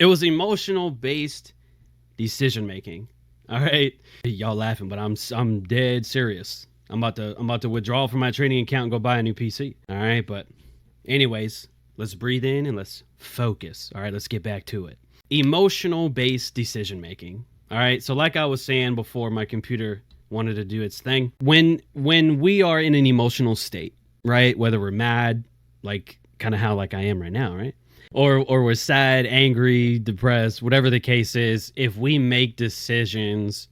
It was emotional based decision making. All right. Y'all laughing, but I'm dead serious. I'm about to withdraw from my trading account and go buy a new PC. All right, but anyways, let's breathe in and let's focus. All right, let's get back to it. Emotional based decision making. All right. So like I was saying before, my computer wanted to do its thing. When we are in an emotional state, right? Whether we're mad, like kind of how like I am right now, right? Or we're sad, angry, depressed, whatever the case is, if we make decisions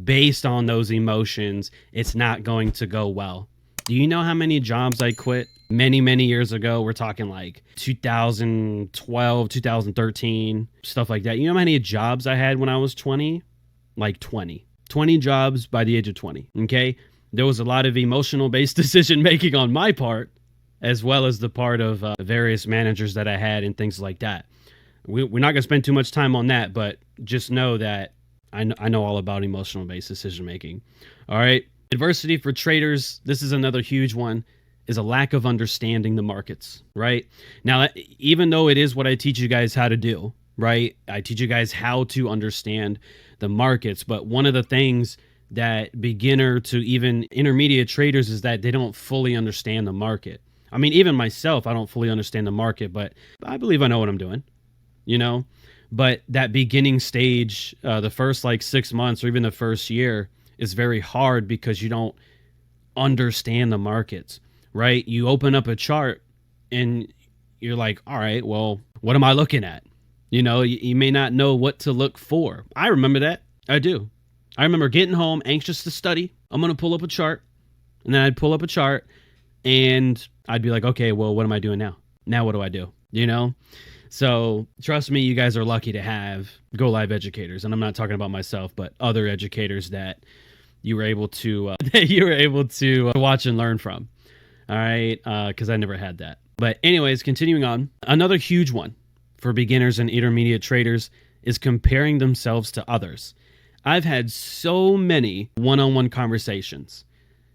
based on those emotions, it's not going to go well. Do you know how many jobs I quit many years ago? We're talking like 2012, 2013, stuff like that. You know how many jobs I had when I was 20? Like 20 jobs by the age of 20. Okay. There was a lot of emotional based decision making on my part, as well as the part of various managers that I had and things like that. We're not going to spend too much time on that, but just know that I know all about emotional based decision making. All right. Adversity for traders, this is another huge one, is a lack of understanding the markets, right? Now, even though it is what I teach you guys how to do, right? I teach you guys how to understand the markets, but one of the things that beginner to even intermediate traders is that they don't fully understand the market. I mean, even myself, I don't fully understand the market, but I believe I know what I'm doing, you know? But that beginning stage, the first like 6 months or even the first year is very hard because you don't understand the markets, right? You open up a chart and you're like, all right, well, what am I looking at? You know, you may not know what to look for. I remember that. I do. I remember getting home, anxious to study. I'm going to pull up a chart. And then I'd pull up a chart and I'd be like, okay, well, what am I doing now? Now what do I do? You know? So trust me, you guys are lucky to have Go Live educators. And I'm not talking about myself, but other educators that you were able to watch and learn from. All right. Because I never had that. But anyways, continuing on, another huge one for beginners and intermediate traders is comparing themselves to others. I've had so many one-on-one conversations,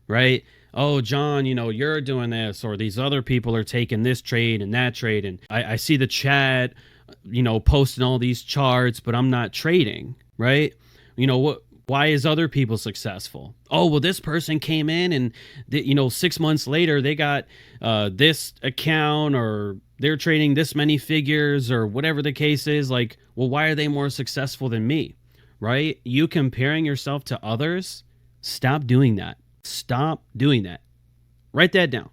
right? Oh, John, you know, you're doing this, or these other people are taking this trade and that trade. And I see the chat, you know, posting all these charts, but I'm not trading, right? You know, why is other people successful? Oh, well, this person came in and, you know, 6 months later, they got this account, or they're trading this many figures, or whatever the case is. Like, well, why are they more successful than me? Right? You comparing yourself to others, stop doing that. Stop doing that. Write that down.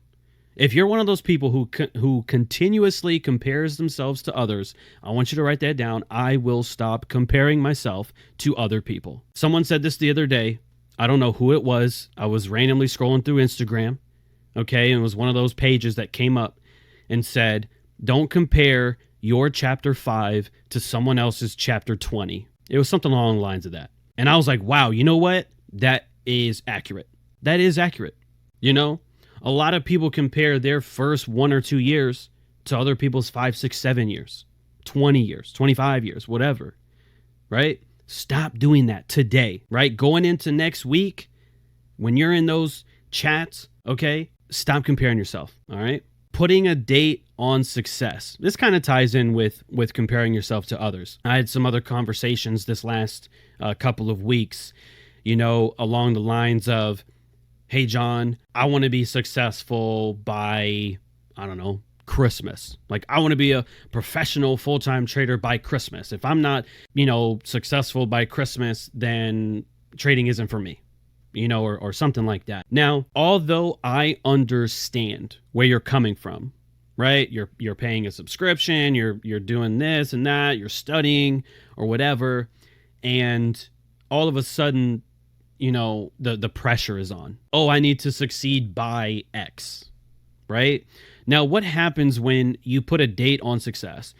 If you're one of those people who continuously compares themselves to others, I want you to write that down. I will stop comparing myself to other people. Someone said this the other day. I don't know who it was. I was randomly scrolling through Instagram. Okay. And it was one of those pages that came up and said, don't compare your chapter 5 to someone else's chapter 20. It was something along the lines of that. And I was like, wow, you know what? That is accurate. That is accurate. You know, a lot of people compare their first 1 or 2 years to other people's 5, 6, 7 years, 20 years, 25 years, whatever. Right? Stop doing that today, right? Going into next week, when you're in those chats, okay, stop comparing yourself. All right. Putting a date on success. This kind of ties in with comparing yourself to others. I had some other conversations this last couple of weeks, you know, along the lines of, hey, John, I want to be successful by, I don't know, Christmas. Like, I want to be a professional full-time trader by Christmas. If I'm not, you know, successful by Christmas, then trading isn't for me. You know, or something like that. Now, although I understand where you're coming from, right? You're paying a subscription, you're doing this and that, you're studying or whatever, and all of a sudden, you know, the pressure is on. Oh, I need to succeed by X, right? Now, what happens when you put a date on success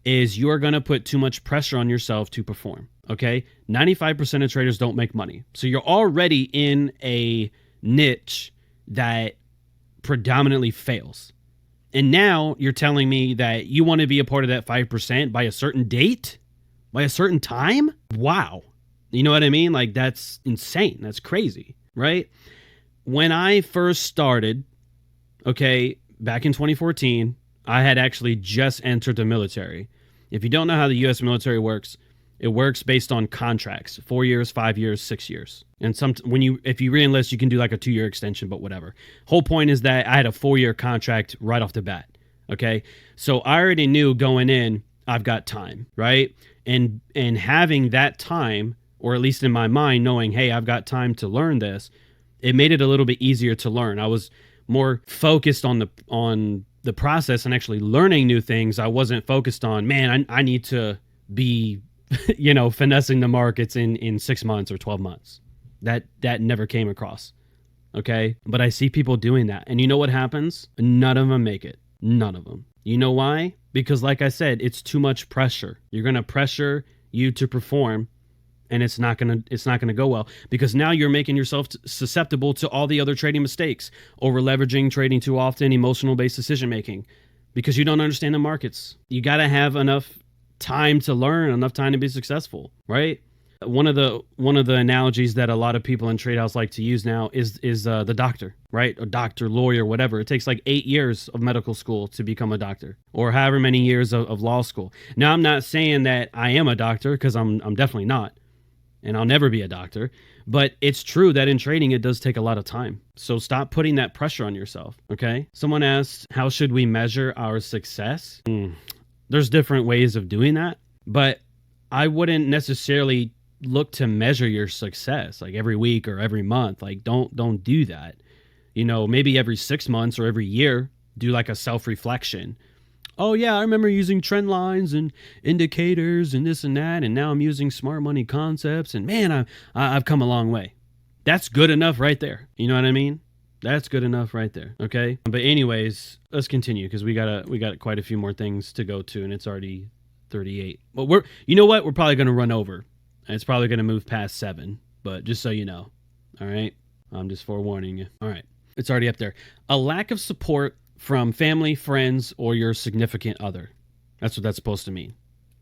is you're going to put too much pressure on yourself to perform. Okay. 95% of traders don't make money. So you're already in a niche that predominantly fails. And now you're telling me that you want to be a part of that 5% by a certain date, by a certain time. Wow. You know what I mean? Like, that's insane. That's crazy. Right? When I first started, okay, back in 2014, I had actually just entered the military. If you don't know how the U.S. military works, it works based on contracts, 4 years, 5 years, 6 years. And if you re-enlist, you can do like a 2-year extension, but whatever. Whole point is that I had a 4-year contract right off the bat. Okay. So I already knew going in, I've got time, right? And having that time, or at least in my mind, knowing, hey, I've got time to learn this, it made it a little bit easier to learn. I was more focused on the process and actually learning new things. I wasn't focused on, man, I need to be, finessing the markets in 6 months or 12 months. That never came across. Okay. But I see people doing that. And you know what happens? None of them make it. None of them. You know why? Because like I said, it's too much pressure. You're going to pressure you to perform, and it's not going to go well, because now you're making yourself susceptible to all the other trading mistakes, over leveraging, trading too often, emotional based decision making, because you don't understand the markets. You got to have enough time to learn, enough time to be successful, right? One of the analogies that a lot of people in trade house like to use now is the doctor, right? A doctor, lawyer, whatever. It takes like 8 years of medical school to become a doctor, or however many years of law school. Now, I'm not saying that I am a doctor, because I'm definitely not, and I'll never be a doctor. But it's true that in trading, it does take a lot of time. So stop putting that pressure on yourself. Okay. Someone asked, how should we measure our success? There's different ways of doing that, but I wouldn't necessarily look to measure your success like every week or every month. Like don't do that. Maybe every 6 months or every year, do like a self-reflection. Oh yeah, I remember using trend lines and indicators and this and that, and now I'm using smart money concepts, and man, I've come a long way. That's good enough right there. You know what I mean? That's good enough right there. Okay. But anyways, let's continue, because we got quite a few more things to go to, and it's already 38. But we're probably going to run over. It's probably going to move past 7, but just so you know. All right. I'm just forewarning you. All right. It's already up there. A lack of support from family, friends, or your significant other. That's what that's supposed to mean.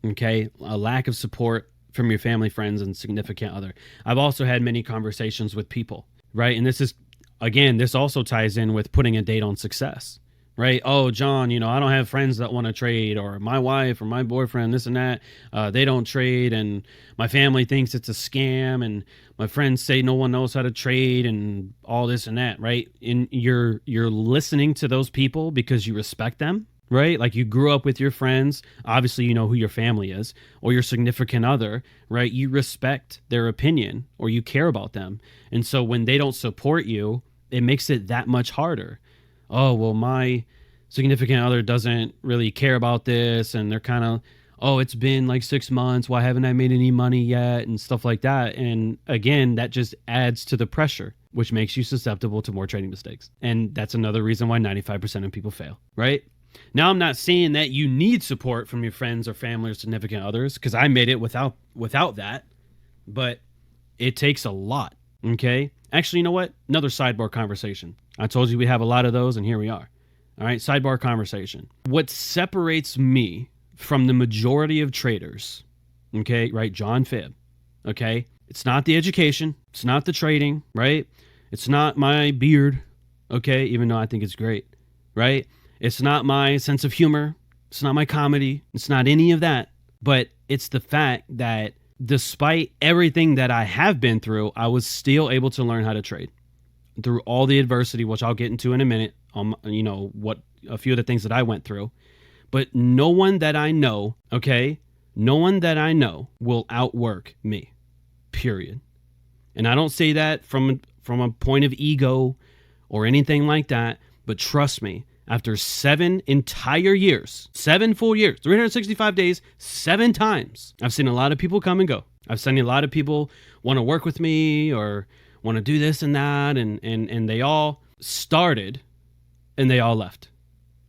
Okay. A lack of support from your family, friends, and significant other. I've also had many conversations with people, right? And this also ties in with putting a date on success. Right? Oh, John, I don't have friends that want to trade, or my wife or my boyfriend, this and that. They don't trade, and my family thinks it's a scam, and my friends say no one knows how to trade, and all this and that, right? And you're listening to those people because you respect them, right? Like you grew up with your friends. Obviously, you know who your family is, or your significant other, right? You respect their opinion, or you care about them. And so when they don't support you, it makes it that much harder. Oh, well, my significant other doesn't really care about this, and they're kind of, oh, it's been like 6 months. Why haven't I made any money yet? And stuff like that. And again, that just adds to the pressure, which makes you susceptible to more trading mistakes. And that's another reason why 95% of people fail, right? Now, I'm not saying that you need support from your friends or family or significant others, because I made it without that, but it takes a lot, okay? Actually, you know what? Another sidebar conversation. I told you we have a lot of those, and here we are. All right, sidebar conversation. What separates me from the majority of traders, okay, right, John Phibb, okay? It's not the education. It's not the trading, right? It's not my beard, okay, even though I think it's great, right? It's not my sense of humor. It's not my comedy. It's not any of that. But it's the fact that despite everything that I have been through, I was still able to learn how to trade through all the adversity, which I'll get into in a minute, what a few of the things that I went through. But no one that I know, okay, no one that I know will outwork me, period. And I don't say that from a point of ego or anything like that, but trust me, after 7 entire years, 7 full years, 365 days, 7 times, I've seen a lot of people come and go. I've seen a lot of people want to work with me or want to do this and that, and they all started and they all left.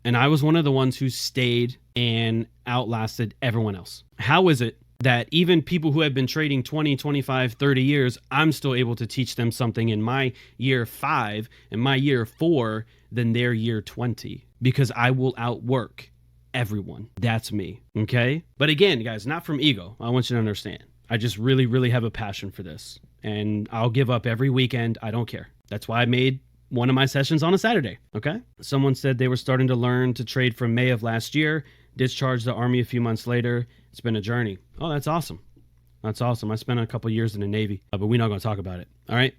And I was one of the ones who stayed and outlasted everyone else. How is it that even people who have been trading 20, 25, 30 years, I'm still able to teach them something in my year 5 and my year 4 than their year 20? Because I will outwork everyone. That's me. Okay? But again, guys, not from ego. I want you to understand. I just really, really have a passion for this. And I'll give up every weekend. I don't care. That's why I made one of my sessions on a Saturday. Okay? Someone said they were starting to learn to trade from May of last year. discharged the Army a few months later. It's been a journey. Oh, that's awesome. That's awesome. I spent a couple years in the Navy, but we're not going to talk about it. All right.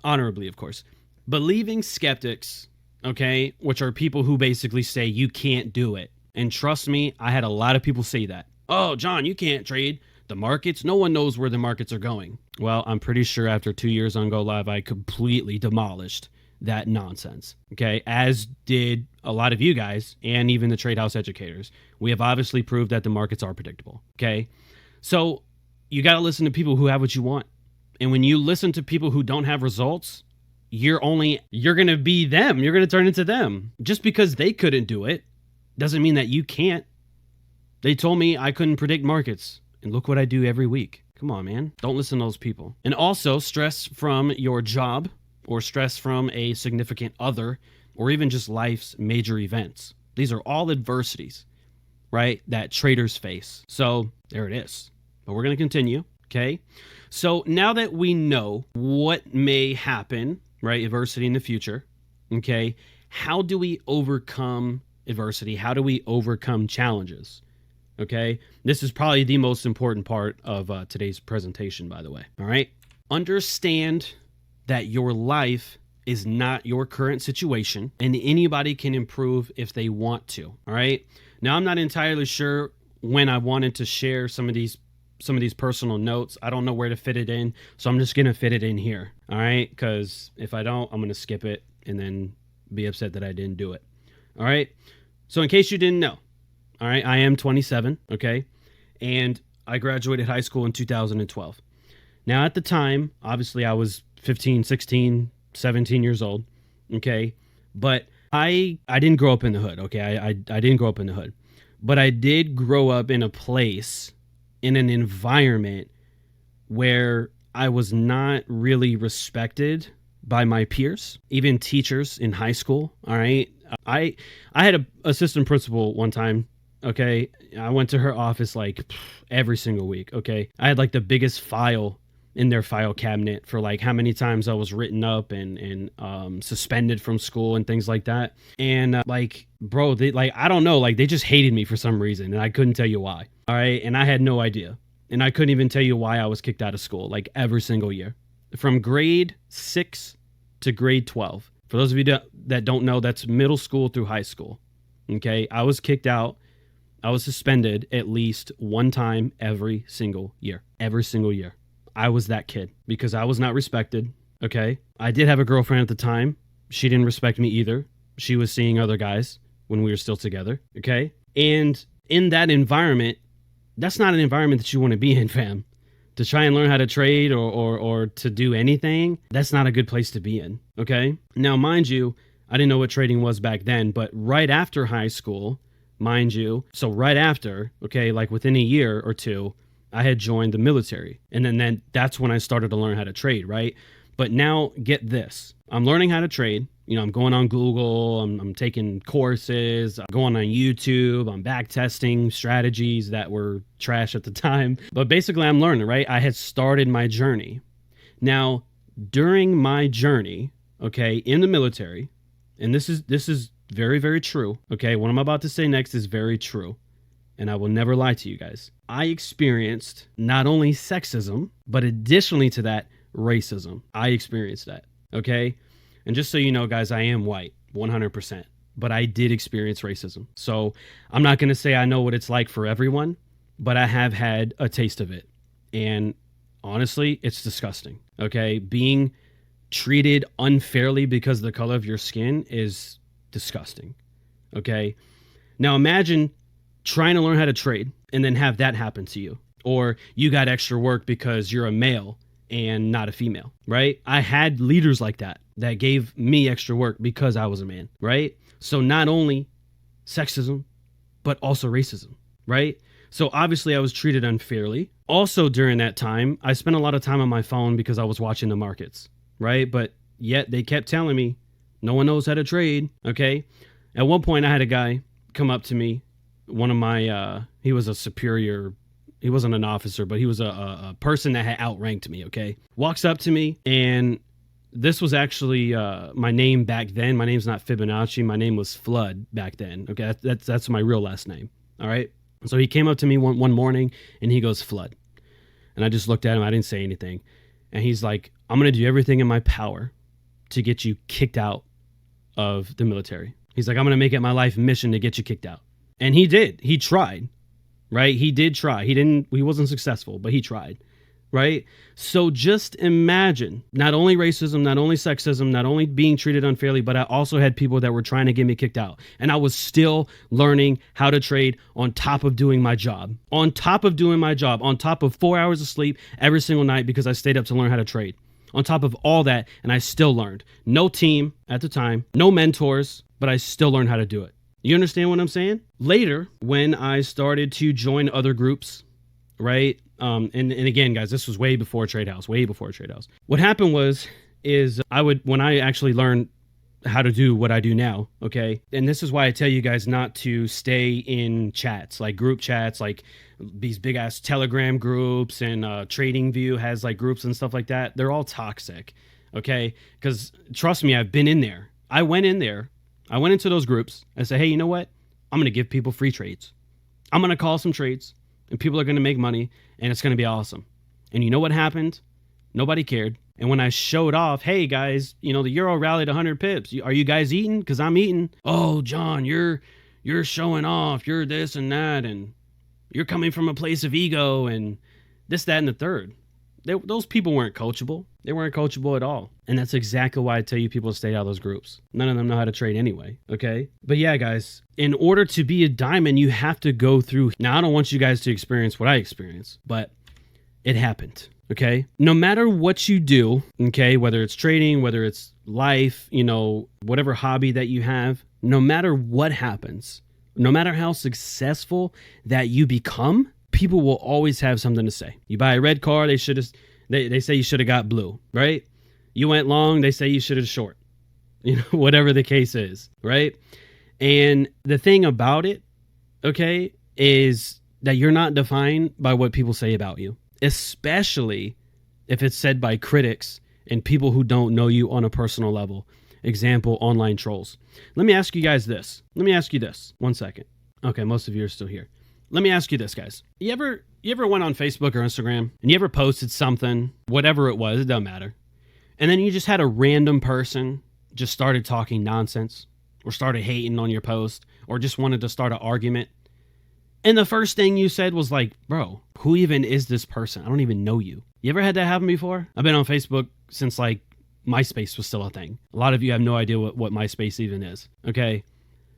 Honorably, of course. Believing skeptics, okay, which are people who basically say you can't do it. And trust me, I had a lot of people say that. Oh, John, you can't trade the markets. No one knows where the markets are going. Well, I'm pretty sure after 2 years on Go Live, I completely demolished that nonsense. Okay. As did a lot of you guys and even the trade house educators. We have obviously proved that the markets are predictable. Okay. So you got to listen to people who have what you want. And when you listen to people who don't have results, you're going to be them. You're going to turn into them. Just because they couldn't do it doesn't mean that you can't. They told me I couldn't predict markets. And look what I do every week. Come on, man. Don't listen to those people. And also stress from your job or stress from a significant other or even just life's major events. These are all adversities, right, that traders face. So there it is. But we're going to continue. Okay. So now that we know what may happen, right, adversity in the future, okay, how do we overcome adversity? How do we overcome challenges? Okay, this is probably the most important part of today's presentation, by the way. All right, understand that your life is not your current situation and anybody can improve if they want to. All right, now I'm not entirely sure when I wanted to share some of these personal notes. I don't know where to fit it in, so I'm just gonna fit it in here. All right, because if I don't, I'm gonna skip it and then be upset that I didn't do it. All right, so in case you didn't know, all right, I am 27, okay, and I graduated high school in 2012. Now at the time, obviously I was 15, 16, 17 years old, okay, but I didn't grow up in the hood, okay, I didn't grow up in the hood, but I did grow up in a place, in an environment where I was not really respected by my peers, even teachers in high school. All right. I had an assistant principal one time. Okay. I went to her office like every single week. Okay. I had like the biggest file in their file cabinet for like how many times I was written up and suspended from school and things like that. And like, bro, they like, I don't know, like they just hated me for some reason and I couldn't tell you why. All right. And I had no idea. And I couldn't even tell you why I was kicked out of school like every single year from grade 6 to grade 12. For those of you that don't know, that's middle school through high school. Okay. I was kicked out. I was suspended at least one time every single year. Every single year. I was that kid because I was not respected. Okay. I did have a girlfriend at the time. She didn't respect me either. She was seeing other guys when we were still together. Okay. And in that environment, that's not an environment that you want to be in, fam. To try and learn how to trade or to do anything, that's not a good place to be in. Okay. Now, mind you, I didn't know what trading was back then, but right after high school, mind you, so right after, okay, like within a year or two, I had joined the military. And then that's when I started to learn how to trade, right? But now get this. I'm learning how to trade. You know, I'm going on Google, I'm taking courses, I'm going on YouTube, I'm back testing strategies that were trash at the time. But basically I'm learning, right? I had started my journey. Now, during my journey, okay, in the military, and this is very, very true, okay? What I'm about to say next is very true. And I will never lie to you guys. I experienced not only sexism, but additionally to that, racism. I experienced that, okay? And just so you know, guys, I am white, 100%. But I did experience racism. So I'm not going to say I know what it's like for everyone, but I have had a taste of it. And honestly, it's disgusting, okay? Being treated unfairly because of the color of your skin is disgusting, okay? Now imagine trying to learn how to trade and then have that happen to you. Or you got extra work because you're a male and not a female, right? I had leaders like that gave me extra work because I was a man, right? So not only sexism, but also racism, right? So obviously I was treated unfairly. Also during that time, I spent a lot of time on my phone because I was watching the markets, right? But yet they kept telling me, no one knows how to trade, okay? At one point I had a guy come up to me, one of my, he was a superior. He wasn't an officer, but he was a person that had outranked me, okay? Walks up to me, and this was actually my name back then. My name's not Fibonacci. My name was Flood back then, okay? That's my real last name, All right. So he came up to me one morning and he goes, flood. And I just looked at him. I didn't say anything. And he's like, I'm going to do everything in my power to get you kicked out of the military. He's like, I'm going to make it my life mission to get you kicked out. And he did. He tried, right? He did try. He wasn't successful, but he tried, right? So just imagine not only racism, not only sexism, not only being treated unfairly, but I also had people that were trying to get me kicked out. And I was still learning how to trade on top of doing my job, on top of 4 hours of sleep every single night because I stayed up to learn how to trade. On top of all that, and I still learned. No team at the time, no mentors, but I still learned how to do it. You understand what I'm saying? Later, when I started to join other groups, right? And again, guys, this was way before Trade House. What happened is when I actually learned how to do what I do now, okay? And this is why I tell you guys not to stay in chats, like group chats, like these big ass Telegram groups, and TradingView has like groups and stuff like that. They're all toxic, okay? Because trust me, I've been in there. I went into those groups and said, hey, you know what? I'm going to give people free trades. I'm going to call some trades and people are going to make money and it's going to be awesome. And you know what happened? Nobody cared. And when I showed off, hey guys, the euro rallied 100 pips. Are you guys eating? Because I'm eating. Oh, John, you're showing off. You're this and that. And you're coming from a place of ego and this, that, and the third. Those people weren't coachable. They weren't coachable at all. And that's exactly why I tell you people to stay out of those groups. None of them know how to trade anyway. Okay. But yeah, guys, in order to be a diamond, you have to go through. Now, I don't want you guys to experience what I experienced, but it happened. Okay. No matter what you do, okay, whether it's trading, whether it's life, whatever hobby that you have, no matter what happens, no matter how successful that you become, people will always have something to say. You buy a red car, they say you should have got blue, right? You went long, they say you should have short. Whatever the case is, right? And the thing about it, okay, is that you're not defined by what people say about you, especially if it's said by critics and people who don't know you on a personal level. Example, online trolls. Let me ask you guys this. 1 second. Okay, most of you are still here. Let me ask you this, guys. You ever went on Facebook or Instagram and you ever posted something, whatever it was, it doesn't matter. And then you just had a random person just started talking nonsense or started hating on your post or just wanted to start an argument. And the first thing you said was like, bro, who even is this person? I don't even know you. You ever had that happen before? I've been on Facebook since like MySpace was still a thing. A lot of you have no idea what MySpace even is. Okay.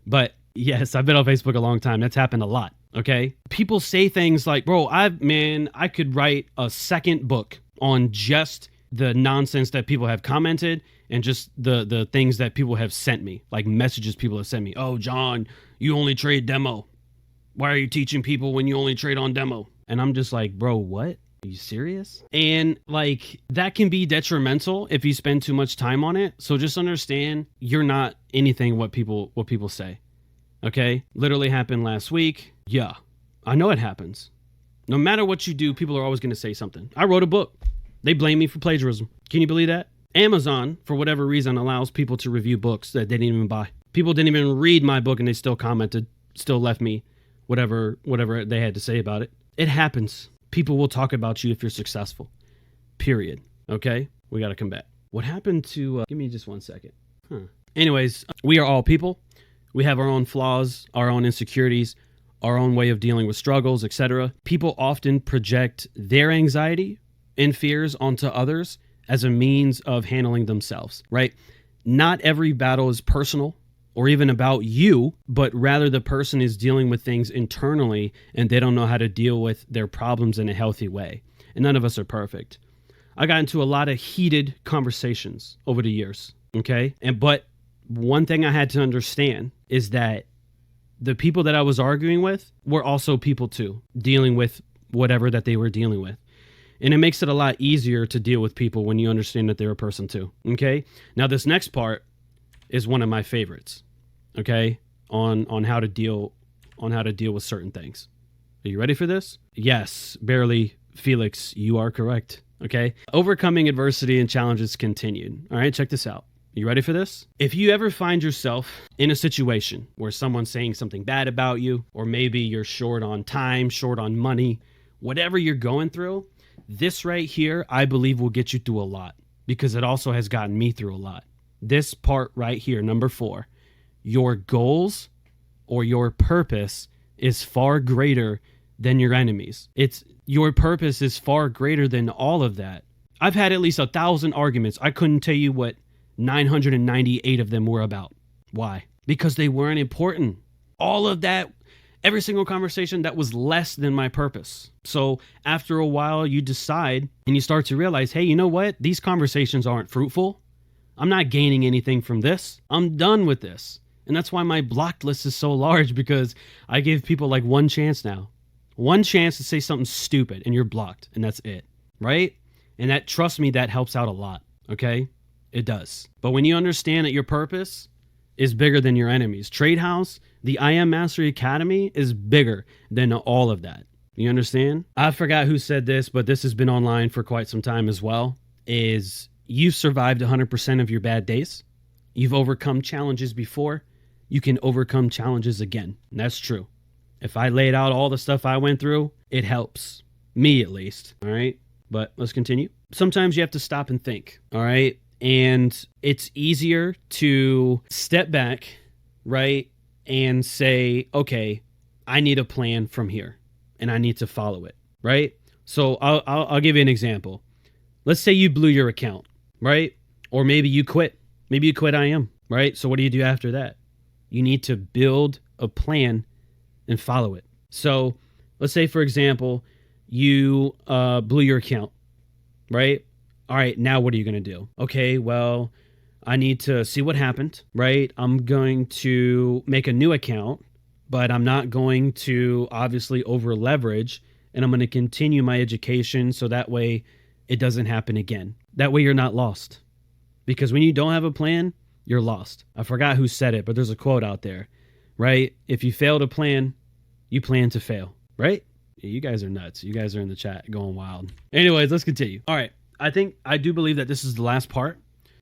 But yes, I've been on Facebook a long time. That's happened a lot. Okay. People say things like, bro, I could write a second book on just the nonsense that people have commented and just the things that people have sent me, like messages people have sent me. Oh, John, you only trade demo. Why are you teaching people when you only trade on demo? And I'm just like, bro, what? Are you serious? And like that can be detrimental if you spend too much time on it. So just understand you're not anything what people say. Okay? Literally happened last week. Yeah, I know it happens. No matter what you do, people are always going to say something. I wrote a book. They blame me for plagiarism. Can you believe that? Amazon, for whatever reason, allows people to review books that they didn't even buy. People didn't even read my book and they still commented, still left me whatever they had to say about it. It happens. People will talk about you if you're successful. Period. Okay? We got to come back. What happened to... give me just 1 second. Anyways, we are all people. We have our own flaws, our own insecurities, our own way of dealing with struggles, etc. People often project their anxiety and fears onto others as a means of handling themselves, right? Not every battle is personal or even about you, but rather the person is dealing with things internally and they don't know how to deal with their problems in a healthy way. And none of us are perfect. I got into a lot of heated conversations over the years, okay? But one thing I had to understand is that the people that I was arguing with were also people too, dealing with whatever that they were dealing with. And it makes it a lot easier to deal with people when you understand that they're a person too, okay? Now this next part is one of my favorites, okay? On how to deal with certain things. Are you ready for this? Yes, barely, Felix, you are correct, okay? Overcoming adversity and challenges continued. All right, check this out. You ready for this? If you ever find yourself in a situation where someone's saying something bad about you, or maybe you're short on time, short on money, whatever you're going through, this right here, I believe will get you through a lot, because it also has gotten me through a lot. This part right here, number 4, your goals or your purpose is far greater than your enemies. Your purpose is far greater than all of that. I've had at least 1,000 arguments. I couldn't tell you what 998 of them were about. Why? Because they weren't important. All of that, every single conversation, that was less than my purpose. So after a while, you decide and you start to realize, hey, you know what? These conversations aren't fruitful. I'm not gaining anything from this. I'm done with this. And that's why my blocked list is so large, because I give people like one chance now. One chance to say something stupid and you're blocked, and that's it, right? And that, trust me, that helps out a lot, okay? It does. But when you understand that your purpose is bigger than your enemies, Trade House, the I Am Mastery Academy is bigger than all of that. You understand? I forgot who said this, but this has been online for quite some time as well, is you've survived 100% of your bad days. You've overcome challenges before. You can overcome challenges again. And that's true. If I laid out all the stuff I went through, it helps me at least. All right. But let's continue. Sometimes you have to stop and think. All right. And it's easier to step back, right, and say, okay, I need a plan from here and I need to follow it, right? So I'll give you an example. Let's say you blew your account, right? Or maybe you quit. Maybe you quit IM, right? So what do you do after that? You need to build a plan and follow it. So let's say, for example, you blew your account, right? All right, now what are you going to do? Okay, well, I need to see what happened, right? I'm going to make a new account, but I'm not going to obviously over leverage, and I'm going to continue my education so that way it doesn't happen again. That way you're not lost. Because when you don't have a plan, you're lost. I forgot who said it, but there's a quote out there, right? If you fail to plan, you plan to fail, right? Yeah, you guys are nuts. You guys are in the chat going wild. Anyways, let's continue. All right. I do believe that this is the last part.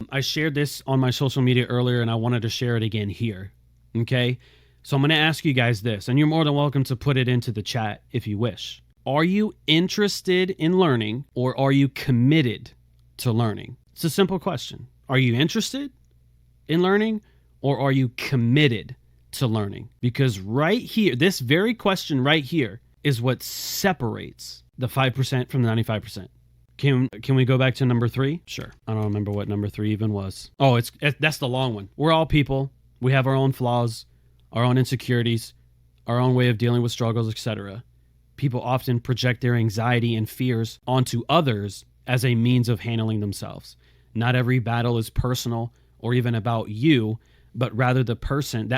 I shared this on my social media earlier, and I wanted to share it again here. Okay. So I'm going to ask you guys this, and you're more than welcome to put it into the chat if you wish. Are you interested in learning, or are you committed to learning? It's a simple question. Are you interested in learning, or are you committed to learning? Because right here, this very question right here is what separates the 5% from the 95%. Can we go back to number 3? Sure. I don't remember what number 3 even was. Oh, that's the long one. We're all people. We have our own flaws, our own insecurities, our own way of dealing with struggles, etc. People often project their anxiety and fears onto others as a means of handling themselves. Not every battle is personal or even about you, but rather that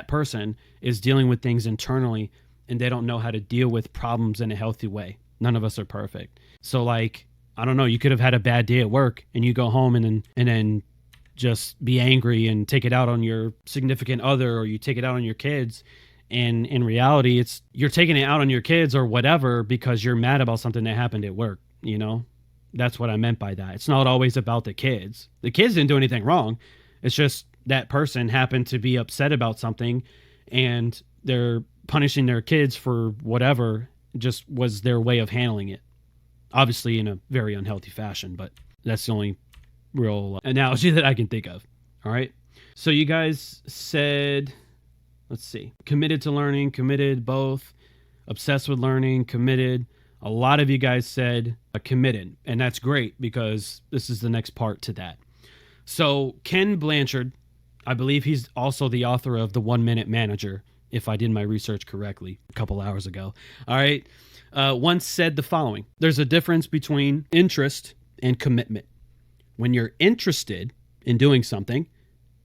person is dealing with things internally, and they don't know how to deal with problems in a healthy way. None of us are perfect. So like, I don't know, you could have had a bad day at work and you go home and then just be angry and take it out on your significant other, or you take it out on your kids. And in reality, you're taking it out on your kids or whatever because you're mad about something that happened at work, you know? That's what I meant by that. It's not always about the kids. The kids didn't do anything wrong. It's just that person happened to be upset about something and they're punishing their kids for whatever just was their way of handling it. Obviously in a very unhealthy fashion, but that's the only real analogy that I can think of. All right. So you guys said, let's see, committed to learning, committed both, obsessed with learning, committed. A lot of you guys said committed, and that's great because this is the next part to that. So Ken Blanchard, I believe he's also the author of The 1 Minute Manager, if I did my research correctly a couple hours ago. All right. Once said the following: there's a difference between interest and commitment. When you're interested in doing something,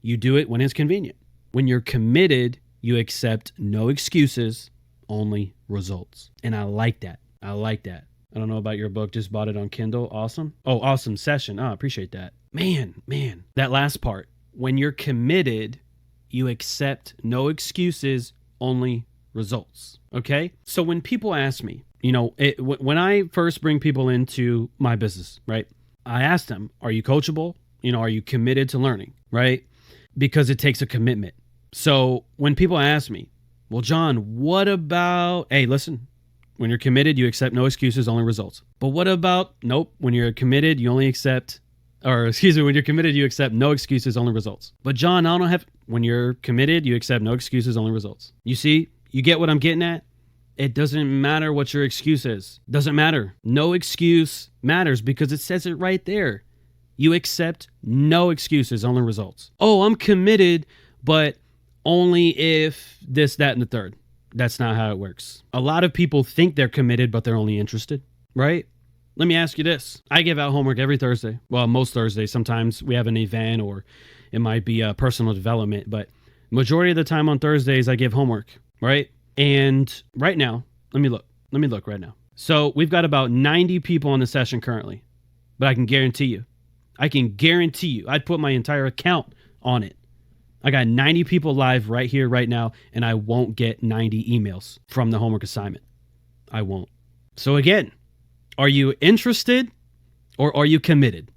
you do it when it's convenient. When you're committed, you accept no excuses, only results. And I like that. I like that. I don't know about your book. Just bought it on Kindle. Awesome. Oh, awesome session. Oh, I appreciate that. Man. That last part. When you're committed, you accept no excuses, only results. Okay? So when people ask me, when I first bring people into my business, right? I ask them, are you coachable? Are you committed to learning, right? because it takes a commitment. So when people ask me, well, John, what about, hey, listen, when you're committed, you accept no excuses, only results. But what about, nope, when you're committed, you only accept, when you're committed, you accept no excuses, only results. But John, I don't have, when you're committed, you accept no excuses, only results. You see, you get what I'm getting at? It doesn't matter what your excuse is. Doesn't matter. No excuse matters because it says it right there. You accept no excuses, only results. Oh, I'm committed, but only if this, that, and the third. That's not how it works. A lot of people think they're committed, but they're only interested, right? Let me ask you this. I give out homework every Thursday. Well, most Thursdays. Sometimes we have an event or it might be a personal development, but majority of the time on Thursdays, I give homework, right? And right now, let me look right now. So we've got about 90 people on the session currently, but I can guarantee you, I'd put my entire account on it. I got 90 people live right here, right now, and I won't get 90 emails from the homework assignment. I won't. So again, are you interested or are you committed?